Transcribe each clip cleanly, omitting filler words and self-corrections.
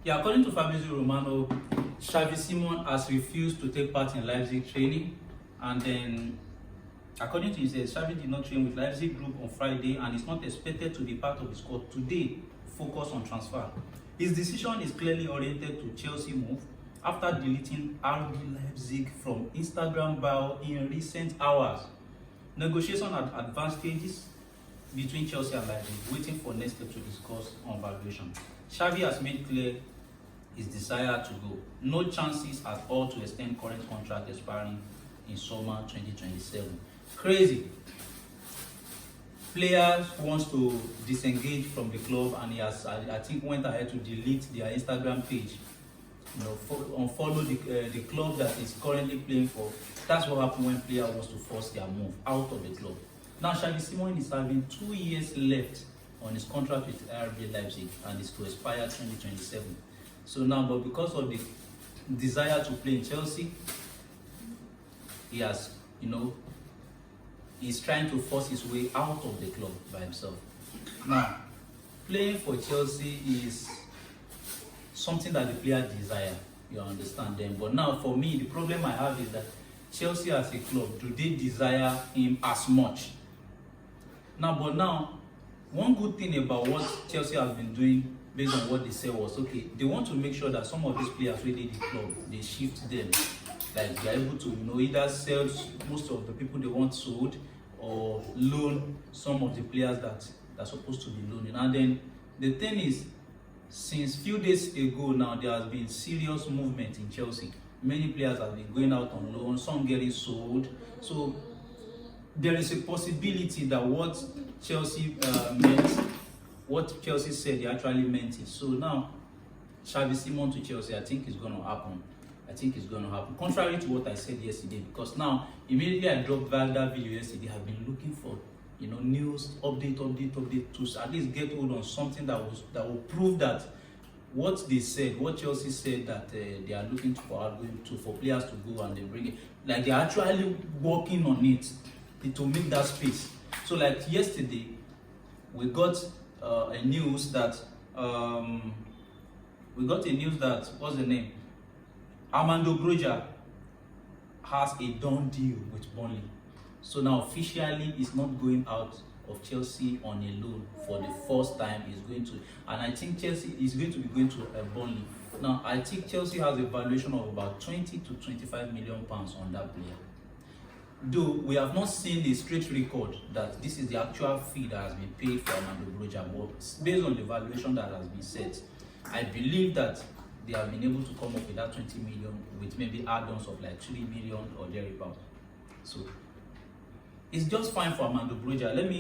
Yeah, according to Fabrizio Romano, Xavi Simon has refused to take part in Leipzig training, and then according to him, Xavi did not train with Leipzig group on Friday and is not expected to be part of the squad today. Focus on transfer. His decision is clearly oriented to Chelsea move after deleting RB Leipzig from Instagram bio in recent hours. Negotiation at advanced stages between Chelsea and Leipzig, waiting for next step to discuss on valuation. Xavi has made clear his desire to go. No chances at all to extend current contract expiring in summer 2027. Crazy. Players wants to disengage from the club, and he has, I think, went ahead to delete their Instagram page. You know, unfollow the club that is currently playing for. That's what happens when player wants to force their move out of the club. Now, Xavi Simon is having 2 years left on his contract with RB Leipzig, and is to expire 2027. So now, but because of the desire to play in Chelsea, he has, he's trying to force his way out of the club by himself. Now, playing for Chelsea is something that the player desire, you understand them. But now, for me, the problem I have is that Chelsea as a club, do they desire him as much? Now, one good thing about what Chelsea has been doing, based on what they said, was okay, they want to make sure that some of these players really the club, they shift them. Like they are able to, either sell most of the people they want sold, or loan some of the players that are supposed to be loaning. And then the thing is, since few days ago now, there has been serious movement in Chelsea. Many players have been going out on loan, some getting sold. So there is a possibility that what Chelsea what Chelsea said, they actually meant it. So now, Xavi Simon to Chelsea, I think it's going to happen. Contrary to what I said yesterday, because now, immediately I dropped that video yesterday, I've been looking for, news, update to at least get hold on something that will prove that what they said, what Chelsea said, that they are looking for players to go and they bring it, like they're actually working on it to make that space. So like yesterday, we got a news that what's the name? Armando Broja has a done deal with Burnley. So now officially he's not going out of Chelsea on a loan for the first time. He's going to, and I think Chelsea is going to be going to Burnley. Now I think Chelsea has a valuation of about 20 to 25 million pounds on that player. Though we have not seen the straight record that this is the actual fee that has been paid for Armando Broja, but based on the valuation that has been set, I believe that they have been able to come up with that 20 million with maybe add-ons of like 3 million or thereabout. So it's just fine for Armando Broja. Let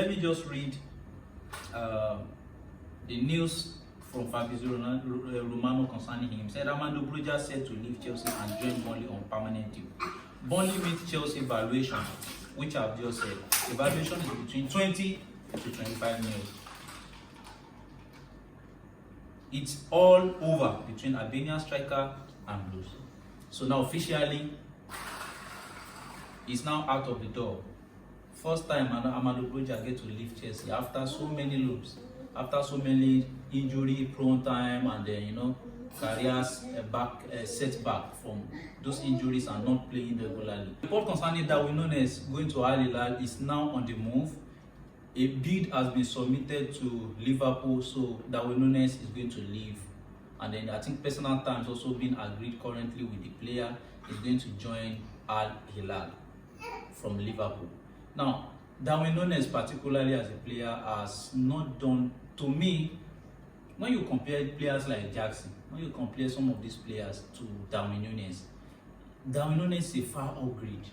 me just read the news from Fabrizio Romano concerning him. He said Armando Broja said to leave Chelsea and join Burnley on permanent deal. Burnley meets Chelsea valuation, which I've just said. The valuation is between 20 to 25 million. It's all over between Albanian striker and Blues. So now officially, he's now out of the door. First time Armando Broja get to leave Chelsea after so many loops, after so many injury-prone time, and then careers setback from those injuries and not playing regularly. Report concerning Darwin Núñez going to Hilal is now on the move. A bid has been submitted to Liverpool, so Darwin Núñez is going to leave. And then I think personal terms also being agreed currently with the player. Is going to join Hilal from Liverpool. Now, Darwin Núñez, particularly as a player, has not done, to me, when you compare players like Jackson, when you compare some of these players to Darwin Núñez is a far upgrade.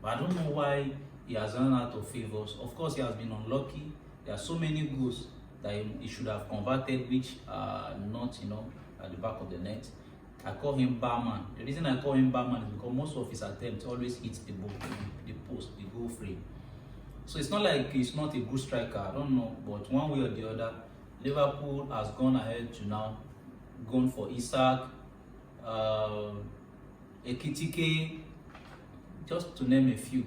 But I don't know why he has run out of favors. Of course, he has been unlucky. There are so many goals that he should have converted, which are not, at the back of the net. I call him barman. The reason I call him barman is because most of his attempts always hit the ball, the post, the goal frame. So it's not like he's not a good striker. I don't know, but one way or the other, Liverpool has gone ahead to now gone for Isak, Ekitike, just to name a few.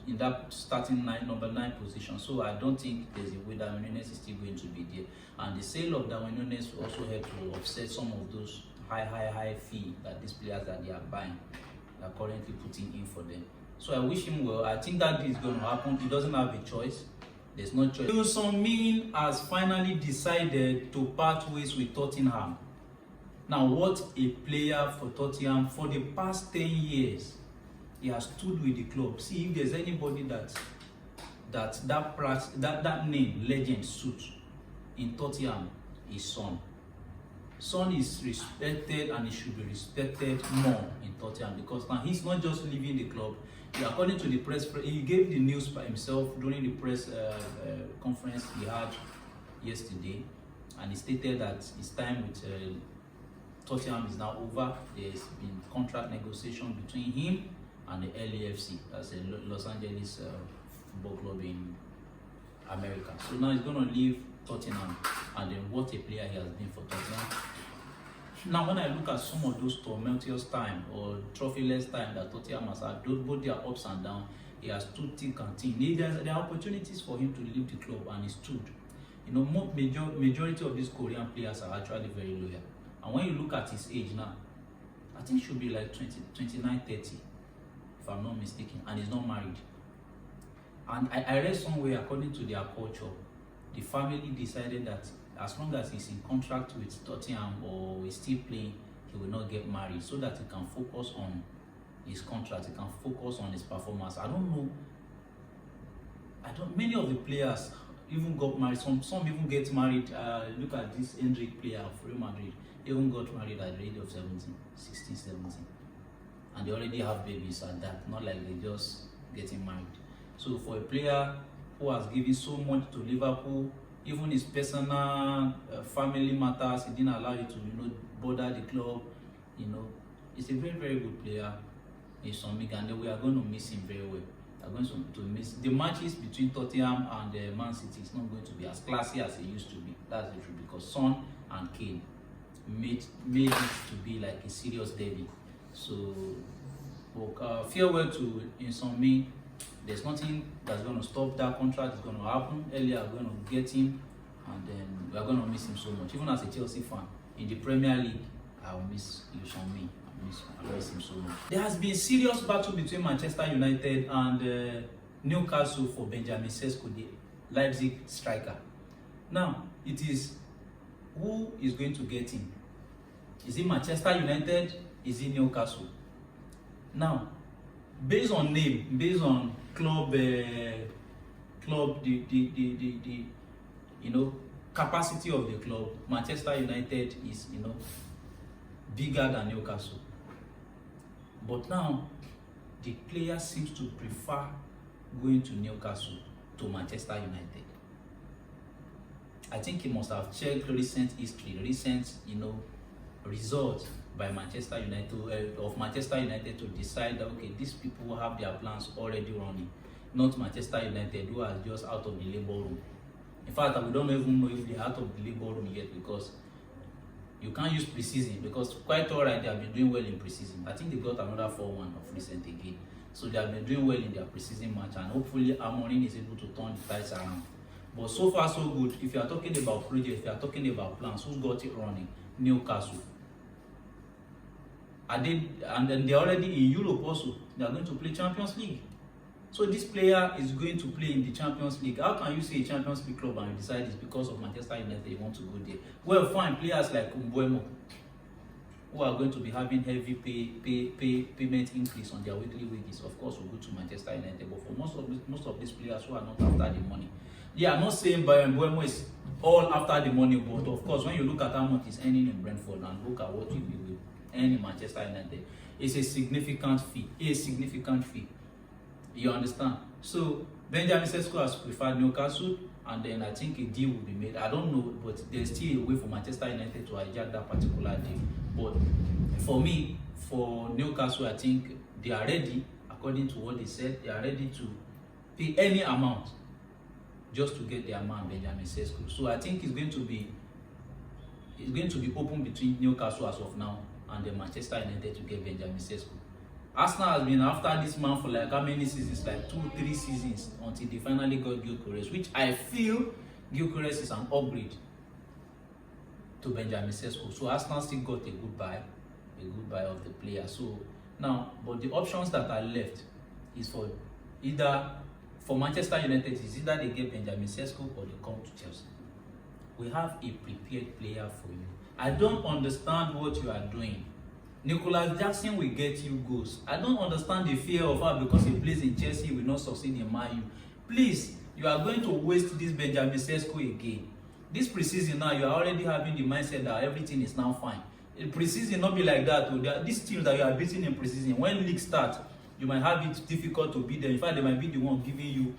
in that starting number 9 position. So I don't think there's a way Darwin Núñez is still going to be there. And the sale of Darwin Núñez will also help to offset some of those high fee that these players that they are buying are currently putting in for them. So I wish him well. I think that is going to happen. He doesn't have a choice. There's no choice. Heung-Min has finally decided to part ways with Tottenham. Now, what a player for Tottenham. For the past 10 years, he has stood with the club. See, if there's anybody that name, legend, suits in Tottenham, is Son. Son is respected, and he should be respected more in Tottenham, because now he's not just leaving the club. According to the press, he gave the news by himself during the press conference he had yesterday, and he stated that his time with Tottenham is now over. There's been contract negotiation between him and the LAFC, that's a Los Angeles football club in America. So now he's going to leave Tottenham, and then what a player he has been for Tottenham. Now, when I look at some of those tumultuous time or trophyless time that Tottenham has had, both their ups and downs, he has stood thick and thin. There are opportunities for him to leave the club, and he stood. Majority of these Korean players are actually very loyal. And when you look at his age now, I think he should be like 29, 30, if I'm not mistaken, and he's not married. And I read somewhere, according to their culture, the family decided that as long as he's in contract with Tottenham or he's still playing, he will not get married, so that he can focus on his contract, he can focus on his performance. I don't know. Many of the players even got married. Some even get married. Look at this Hendrick player of Real Madrid. He even got married at the age of 16, 17. And they already have babies at that. Not like they just getting married. So for a player who has given so much to Liverpool, even his personal family matters, he didn't allow you to bother the club. He's a very, very good player in Heung-Min, and we are going to miss him very well. We are going to miss the matches between Tottenham and Man City. Is not going to be as classy as it used to be. That's the truth, because Son and Kane made it to be like a serious derby. So farewell to Heung-Min. There's nothing that's going to stop that contract. It's going to happen. Earlier, we're going to get him, and then we're going to miss him so much. Even as a Chelsea fan, in the Premier League, I'll miss Heung-Min. I miss him so much. There has been serious battle between Manchester United and Newcastle for Benjamin Sesko, the Leipzig striker. Now, it is who is going to get him? Is it Manchester United? Is it Newcastle? Now, based on name, based on club, the capacity of the club, Manchester United is bigger than Newcastle. But now the player seems to prefer going to Newcastle to Manchester United. I think he must have checked recent history, recent results by Manchester United to decide that, okay, these people have their plans already running, not Manchester United, who are just out of the labor room. In fact, we don't even know if they're out of the labor room yet, because you can't use preseason, because quite alright, they have been doing well in preseason. I think they got another 4-1 of recent again. So they have been doing well in their preseason match, and hopefully Amorim is able to turn the tides around. But so far so good. If you are talking about projects, if you are talking about plans, who's got it running? Newcastle. And then they're already in Europe also. They are going to play Champions League. So this player is going to play in the Champions League. How can you say a Champions League club and you decide it's because of Manchester United you want to go there? Well, fine, players like Mbeumo, who are going to be having heavy payment increase on their weekly wages, of course, will go to Manchester United. But for most of these players who are not after the money, I'm not saying Mbeumo is all after the money, but of course, when you look at how much he's earning in Brentford and look at what he will earn in Manchester United, it's a significant fee. You understand? So Benjamin Sesko has preferred Newcastle, and then I think a deal will be made. I don't know, but there's still a way for Manchester United to hijack that particular deal. But for me, for Newcastle, I think they are ready, according to what they said, they are ready to pay any amount just to get their man Benjamin Sesko. So I think it's going to be open between Newcastle as of now and the Manchester United to get Benjamin Sesko. Arsenal has been after this man for like how many seasons? Like 2-3 seasons until they finally got Gyökeres, which I feel Gyökeres is an upgrade to Benjamin Sesko. So Arsenal still got a good buy of the player. So now, but the options that are left is for Manchester United is either they get Benjamin Sesko or they come to Chelsea. We have a prepared player for you. I don't understand what you are doing. Nicholas Jackson will get you goals. I don't understand the fear of her because he plays in Chelsea, he will not succeed in Man U. Please, you are going to waste this Benjamin Sesko again. This preseason now, you are already having the mindset that everything is now fine. In preseason, not be like that. These teams that you are beating in preseason, when league starts, you might have it difficult to beat them. In fact, they might be the one giving you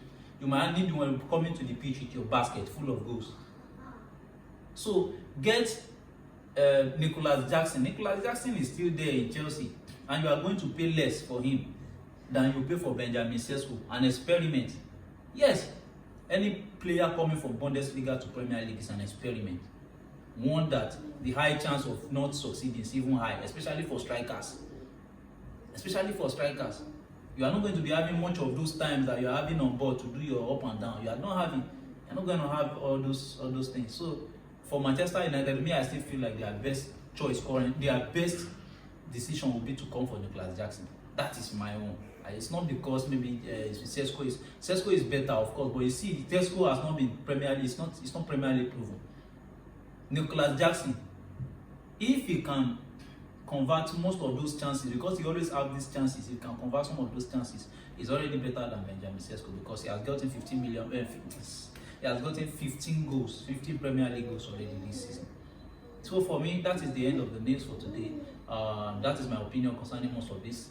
might need the one coming to the pitch with your basket full of goals. So get Nicholas Jackson. Nicholas Jackson is still there in Chelsea, and you are going to pay less for him than you pay for Benjamin Sesko. An experiment. Yes, any player coming from Bundesliga to Premier League is an experiment. One that the high chance of not succeeding is even high, especially for strikers. You are not going to be having much of those times that you are having on board to do your up and down. You're not going to have all those things. So for Manchester United, me, I still feel like their best choice their best decision would be to come for Nicholas Jackson. That is my own. It's not because maybe Sesko is better, of course, but you see, Sesko has not been Premier League. It's not Premier League proven. Nicholas Jackson, if he can convert most of those chances, because he always have these chances, he can convert some of those chances, he's already better than Benjamin Sesko because he has gotten 15 goals, 15 Premier League goals already this season. So for me, that is the end of the news for today. That is my opinion concerning most of this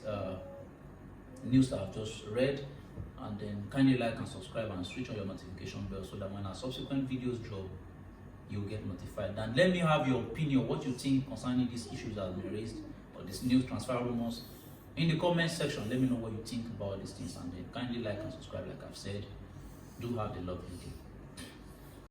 news that I've just read. And then kindly like and subscribe and switch on your notification bell so that when our subsequent videos drop, you'll get notified. And let me have your opinion, what you think concerning these issues that have been raised or this news transfer rumors in the comment section. Let me know what you think about these things, and then kindly like and subscribe like I've said. Do have the lovely day.